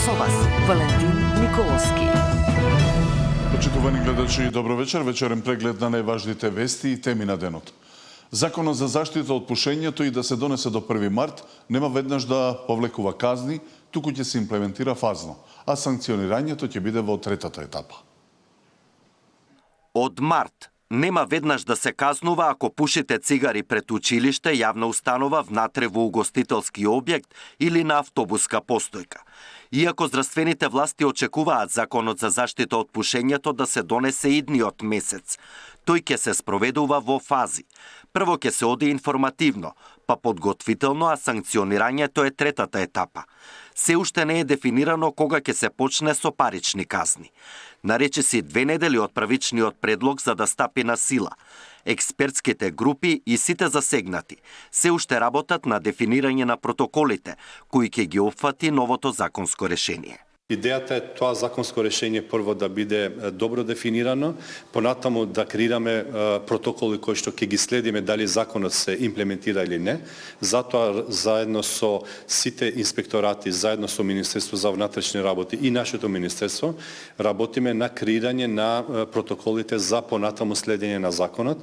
Со вас, Валентин Николовски. Почитувани гледачи, добро вечер. Вечерен преглед на најважните вести и теми на денот. Законот за заштита од пушењето и да се донесе до 1 март нема веднаш да повлекува казни, туку ќе се имплементира фазно, а санкционирањето ќе биде во третата етапа. Од март нема веднаш да се казнува ако пушите цигари пред училиште, јавна установа, внатре во угостителски објект или на автобуска постојка. Иако здравствените власти очекуваат законот за заштита од пушењето да се донесе идниот месец, тој ќе се спроведува во фази. Прво ќе се оди информативно, па подготвително, а санкционирањето е третата етапа. Се уште не е дефинирано кога ќе се почне со парични казни. Нарече си 2 недели од правичниот предлог за да стапи на сила. Експертските групи и сите засегнати се уште работат на дефинирање на протоколите, кои ќе ги опфати новото законско решение. Идејата е тоа законско решение прво да биде добро дефинирано, понатаму да креираме протоколи кои што ќе ги следиме дали законот се имплементира или не. Затоа заедно со сите инспекторати, заедно со Министерство за внатрешни работи и нашето министерство работиме на креирање на протоколите за понатаму следење на законот.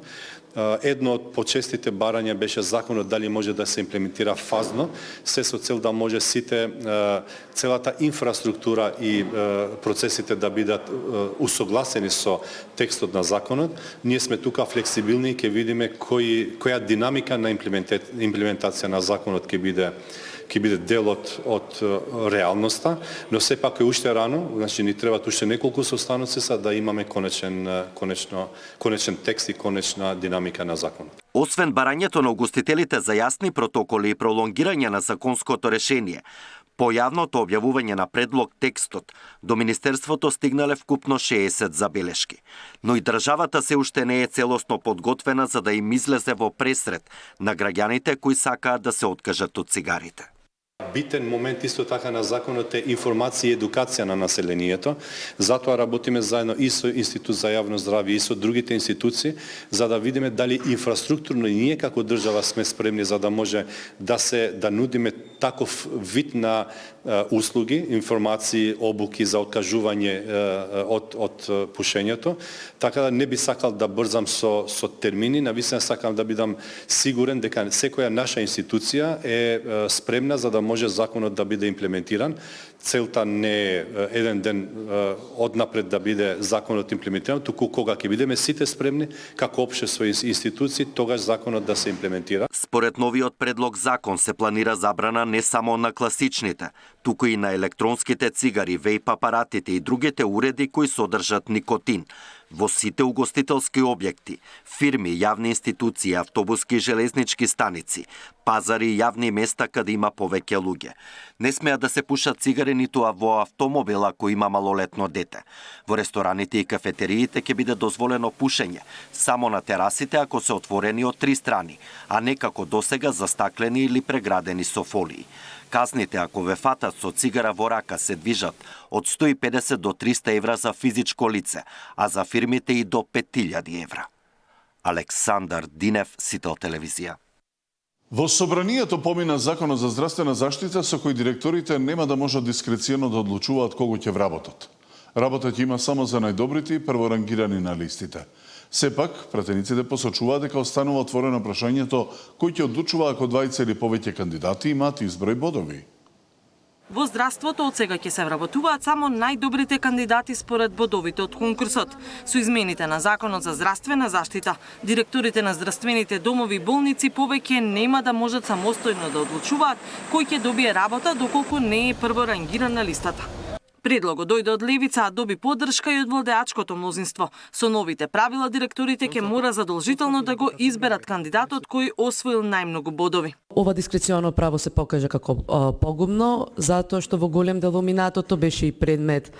Едно од почестите барања беше законот дали може да се имплементира фазно, се со цел да може целата инфраструктура и процесите да бидат усогласени со текстот на законот. Ние сме тука флексибилни и ќе видиме која динамика на имплементација на законот ќе биде дел од реалноста, но сепак е уште рано, значи ни требаат уште неколку состаноци за да имаме конечен текст и конечна динамика на законот. Освен барањето на угостителите за јасни протоколи и пролонгирање на законското решение, по јавното објавување на предлог текстот, до Министерството стигнале вкупно 60 забелешки. Но и државата се уште не е целосно подготвена за да им излезе во пресред на граѓаните кои сакаат да се откажат од цигарите. Битен момент исто така на законот е информација и едукација на населението. Затоа работиме заедно и со Институт за јавно здравје и со другите институции, за да видиме дали инфраструктурно и ние како држава сме спремни за да може да нудиме таков вид на услуги, информации, обуки за откажување од пушењето. Така да не би сакал да брзам со термини, навистина сакам да бидам сигурен дека секоја наша институција е спремна за да може законот да биде имплементиран. Целта не е еден ден однапред да биде законот имплементиран, туку кога ќе бидеме сите спремни како општество и институции, тогаш законот да се имплементира. Според новиот предлог закон се планира забрана не само на класичните, туку и на електронските цигари, вејп апаратите и другите уреди кои содржат никотин во сите угостителски објекти, фирми, јавни институции, автобуски и железнички станици, пазари и јавни места каде има повеќе луѓе. Не смеат да се пушат цигари ниту во автомобил ако има малолетно дете. Во рестораните и кафетериите ќе биде дозволено пушење само на терасите ако се отворени од 3 страни, а не како досега застаклени или преградени со фолии. Казните ако ве фатат со цигара во рака се движат од 150 до 300 евра за физичко лице, а за фирмите и до 5000 евра. Александар Динев, Сител телевизија. Во собранието помина законот за здравствена заштита со кој директорите нема да можат дискреционо да одлучуваат кого ќе вработат. Работат има само за најдобрите и прворангирани на листите. Сепак, пратениците посочуваат дека останува отворено прашањето кој ќе одлучува ако 20 или повеќе кандидати имаат изброј бодови. Во здравството од сега ќе се вработуваат само најдобрите кандидати според бодовите од конкурсот. Со измените на законот за здравствена заштита, директорите на здравствените домови и болници повеќе нема да можат самостојно да одлучуваат кој ќе добие работа доколку не е прворангиран на листата. Предлогот дојде од левица, а доби поддршка и од владеачкото мнозинство. Со новите правила директорите ќе мора задолжително да го изберат кандидатот кој освоил најмногу бодови. Ова дискреционо право се покажа како погубно, затоа што во голем дел во минатото беше и предмет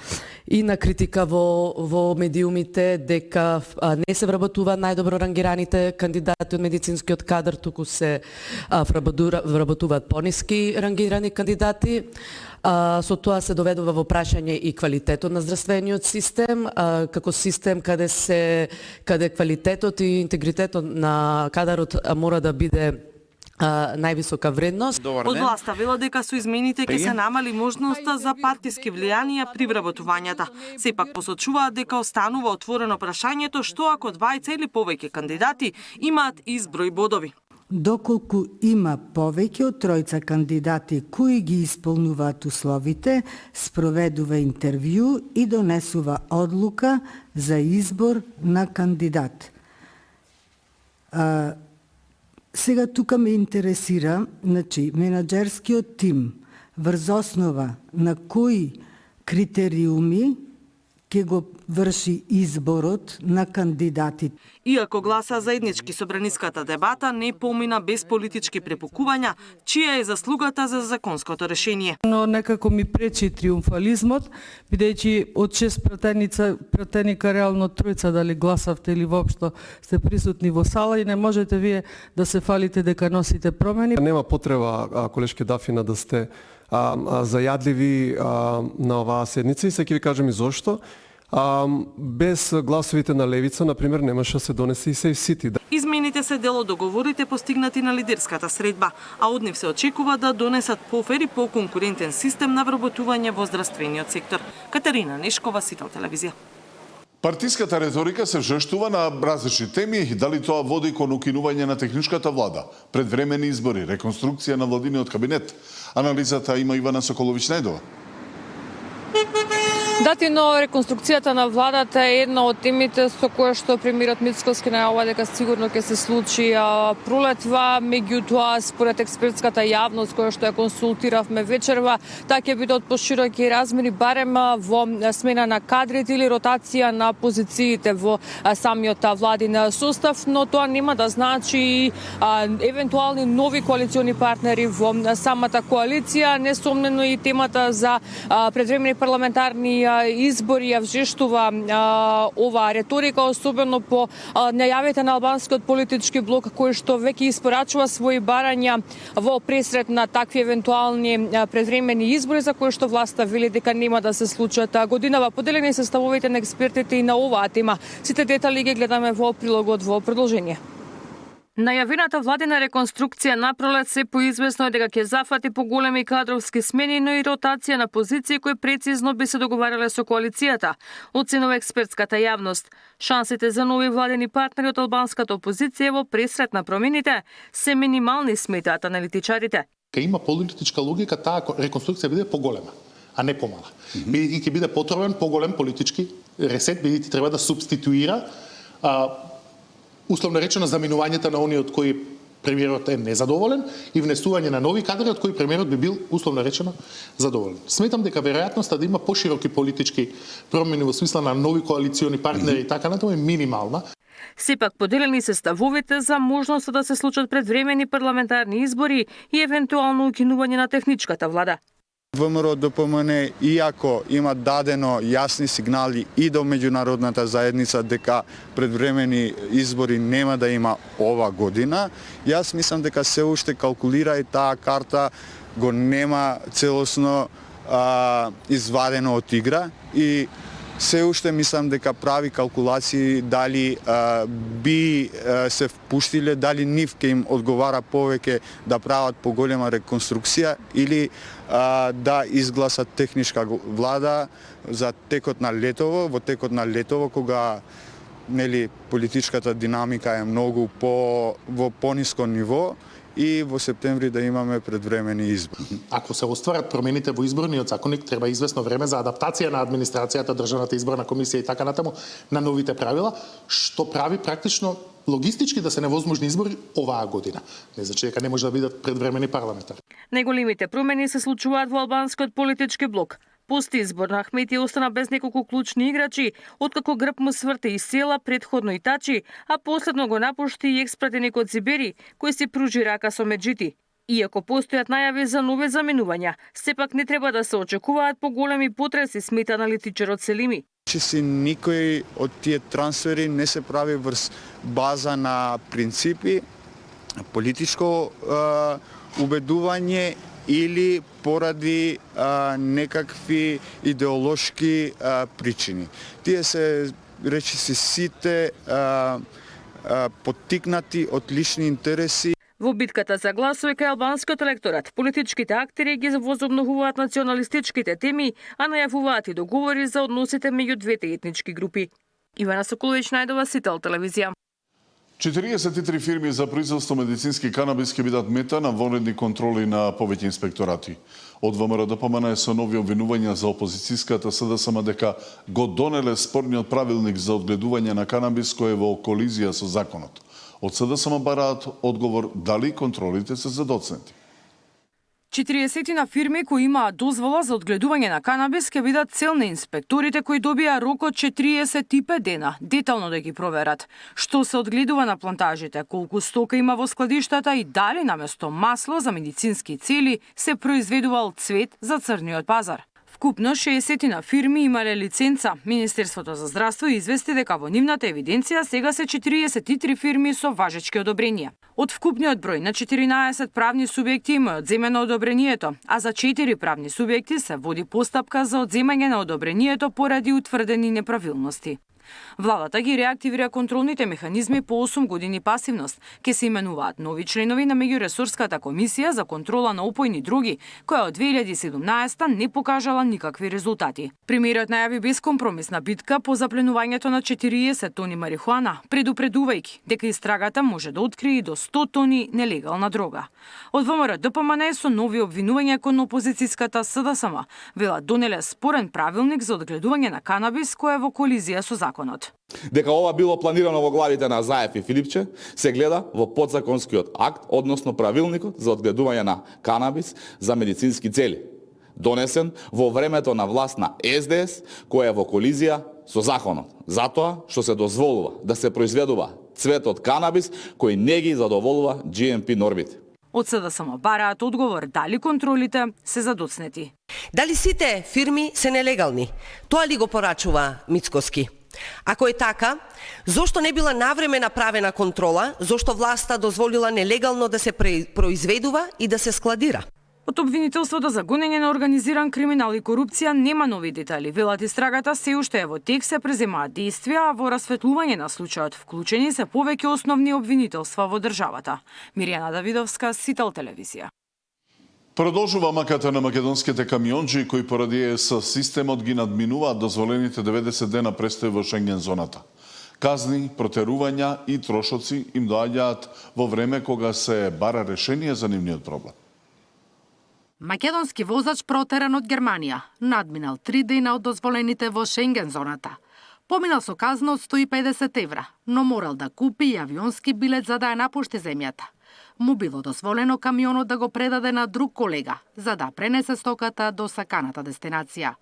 и на критика во медиумите дека не се вработуваат најдобро рангираните кандидати од медицинскиот кадар, туку се вработуваат пониски рангирани кандидати. Со тоа се доведува во прашање и квалитетот на здравствениот систем, како систем каде квалитетот и интегритетот на кадарот мора да биде највисока вредност. Од власта вела дека со измените ќе се намали можноста за партиски влијанија при вработувањата. Сепак посочуваат дека останува отворено прашањето што ако двајца или повеќе кандидати имаат изброј бодови. Доколку има повеќе од тројца кандидати кои ги исполнуваат условите, спроведува интервју и донесува одлука за избор на кандидат. Сега тука ме интересира, менаџерскиот тим врз основа на кои критериуми ќе го врши изборот на кандидатите. Иако гласа заеднички собраниската дебата не помина без политички препукувања, чија е заслугата за законското решение. Но некако ми пречи триумфализмот, бидејќи од 6 пратеника реално тројца дали гласавте или воопшто сте присутни во сала и не можете вие да се фалите дека носите промени. Нема потреба, колешке Дафина, да сте зајадливи на оваа седница и се ќе ви кажем и зошто. Без гласовите на левица, например, немаше да се донесе и Safe City. Измените се дел од договорите постигнати на лидерската средба, а од нив се очекува да донесат пофер и поконкурентен систем на вработување во здравствениот сектор. Катерина Нешкова, Сител телевизија. Партиската реторика се вжештува на различни теми, дали тоа води кон укинување на техничката влада, предвремени избори, реконструкција на владиниот кабинет. Анализата има Ивана Соколовиќ-Најдова. Датино, реконструкцијата на владата е една од темите со која што премиерот Мицкоски најавува дека сигурно ќе се случи пролетва, меѓутоа според експертската јавност која што ја консултиравме вечерва, таа ќе биде од пошироки размери барем во смена на кадрите или ротација на позициите во самиот владин состав, но тоа нема да значи евентуални нови коалициони партнери во самата коалиција. Несомнено и темата за предвремени парламентарни избори ја вжештува оваа реторика, особено по најавите на албанскиот политички блок кој што веќе испорачува своји барања во пресрет на такви евентуални предвремени избори за кои што власта вели дека нема да се случат годинава. Поделени се ставовите на експертите и на оваа тема. Сите детали ги гледаме во прилогот во продолжение. Најавената владина реконструкција напролет се поизвестно е дека ќе зафати поголеми кадровски смени, но и ротација на позиции кои прецизно би се договарале со коалицијата, оценува експертската јавност. Шансите за нови владени партнери од албанската опозиција во пресрет на промените се минимални, сметаат аналитичарите. Има политичка логика таа реконструкција биде поголема, а не помала. И ќе биде потребен поголем политички ресет, бидејќи треба да субституира условно речено заминувањето на оние од кои премиерот е незадоволен и внесување на нови кадри од кои премиерот би бил условно речено задоволен. Сметам дека веројатноста да има пошироки политички промени во смисла на нови коалициони партнери и така натаму е минимална. Сепак поделени се ставовите за можноста да се случат предвремени парламентарни избори и евентуално укинување на техничката влада. ВМРО ДПМН, иако има дадено јасни сигнали и до меѓународната заедница дека предвремени избори нема да има ова година, јас мислам дека се уште калкулира и таа карта го нема целосно извадено од игра и се уште мислам дека прави калкулации дали би се впуштиле, дали нив ќе им одговара повеќе да прават поголема реконструкција или да изгласат техничка влада за текот на летово, во текот на летово кога политичката динамика е многу во пониско ниво и во септември да имаме предвремени избори. Ако се остварат промените во изборниот законник, треба известно време за адаптација на администрацијата, Државната изборна комисија и така натаму на новите правила, што прави практично логистички да се невозможни избори оваа година. Не значи дека не може да бидат предвремени парламентарни. Најголемите промени се случуваат во албанскиот политички блок. Пост избор на Ахмети остана без неколку клучни играчи, откако грб му сврте и села, предходно и Тачи, а последно го напушти и експратеникот Зибери, кој си пружи рака со Меджити. Иако постојат најави за нови заменувања, сепак не треба да се очекуваат поголеми потреси, смета аналитичарот Селими. Никој од тие трансфери не се прави врз база на принципи, политичко убедување или поради некакви идеолошки причини. Тие се речиси сите поттикнати од лични интереси. Во битката за гласови кај албанскиот електорат, политичките актери ги возобновуваат националистичките теми, а најавуваат и договори за односите меѓу двете етнички групи. Ивана Соколович Најдова, Сител телевизија. 43 фирми за производство медицински канабис ќе бидат мета на вонредни контроли на повеќе инспекторати. Од ВМРО ДПМН е со нови обвинувања за опозицијската СДСМ дека го донеле спорниот правилник за одгледување на канабис кој е во колизија со законот. Од СДСМ бараат одговор дали контролите се задоцнети. 40 фирми кои имаат дозвола за одгледување на канабис ќе бидат цел на инспекторите кои добија рок од 45 дена детално да ги проверат што се одгледува на плантажите, колку стока има во складиштата и дали наместо масло за медицински цели се произведувал цвет за црниот пазар. Вкупно 60 фирми имале лиценца. Министерството за здравство извести дека во нивната евиденција сега се 43 фирми со важечки одобренија. Од вкупниот број на 14 правни субјекти има одземено одобрението, а за 4 правни субјекти се води постапка за одземање на одобрението поради утврдени неправилности. Владата ги реактивира контролните механизми по 8 години пасивност. Ке се именуваат нови членови на меѓуресорската комисија за контрола на опојни дроги, која од 2017 не покажала никакви резултати. Премиерот најави бескомпромисна битка по запленувањето на 40 тони марихуана, предупредувајќи дека истрагата може да открие до 100 тони нелегална дрога. Од ВМРО ДПМН со нови обвинувања кон опозицијската СДСМ велат донеле спорен правилник за одгледување на канабис кој е во колизија со законот. Дека ова било планирано во главите на Заев и Филипче, се гледа во подзаконскиот акт, односно правилникот за одгледување на канабис за медицински цели, донесен во времето на власт на СДС, која е во колизија со законот, затоа што се дозволува да се произведува цвет од канабис кој не ги задоволува GMP нормите. Од СДСМ бараат одговор дали контролите се задоцнети. Дали сите фирми се нелегални? Тоа ли го порачува Мицкоски? Ако е така, зошто не била навреме направена контрола, зошто власта дозволила нелегално да се произведува и да се складира? Од обвинителството за гонење на организиран криминал и корупција нема нови детали. Велат истрагата се уште е во тек, се преземаат действија, а во расветлување на случајот вклучени се повеќе основни обвинителства во државата. Миријана Давидовска, Сител телевизија. Продолжува маката на македонските камионџи кои поради ЕС системот ги надминуваат дозволените 90 дена престој во Шенген зоната. Казни, протерувања и трошоци им доаѓаат во време кога се бара решение за нивниот проблем. Македонски возач протеран од Германија, надминал 3 дена од дозволените во Шенген зоната. Поминал со казна од 150 евра, но морал да купи и авионски билет за да ја напушти земјата. Му било дозволено камионот да го предаде на друг колега, за да пренесе стоката до саканата дестинација.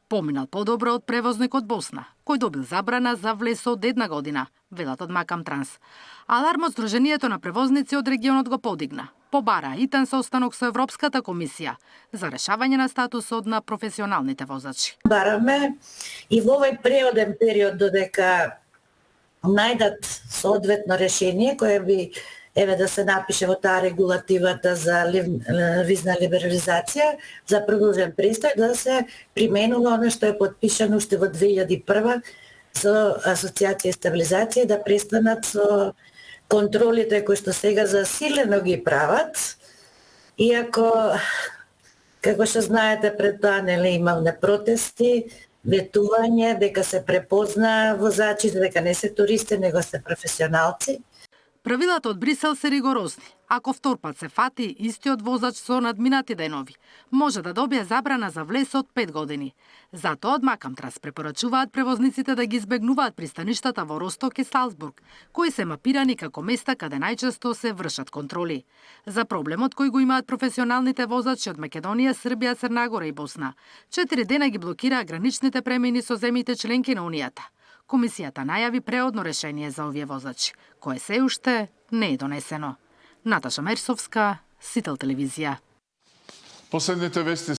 Поминал подобро од превозник од Босна, кој добил забрана за влез од 1 година, велат од Макам Транс. Аларм од Сдруженијето на превозници од регионот го подигна. Побара итен состанок со Европската комисија за решавање на статусот на професионалните возачи. Бараме и во овој преоден период додека најдат соодветно решение кое би да се напише во таа регулативата за визна либерализација за продолжен престој, да се применува оно што е потпишано уште во 2001 со Асоциација и стабилизација, да престанат со контролите кои што сега засилено ги прават, иако, како што знаете, пред тоа имавме протести, ветување, дека се препозна возачите, дека не се туристи, него се професионалци. Правилата од Брисел се ригорозни. Ако втор пат се фати истиот возач со надминати денови, може да добие забрана за влез од 5 години. Затоа од Макам Транс препорачуваат превозниците да ги избегнуваат пристаништата во Росток и Салцбург, кои се мапирани како места каде најчесто се вршат контроли. За проблемот кој го имаат професионалните возачи од Македонија, Србија, Црна Гора и Босна, 4 дена ги блокираа граничните премини со земјите членки на Унијата. Комисијата најави преодно решение за овие возачи, кое се уште не е донесено. Наташа Мерсовска, Сител телевизија. Последните вести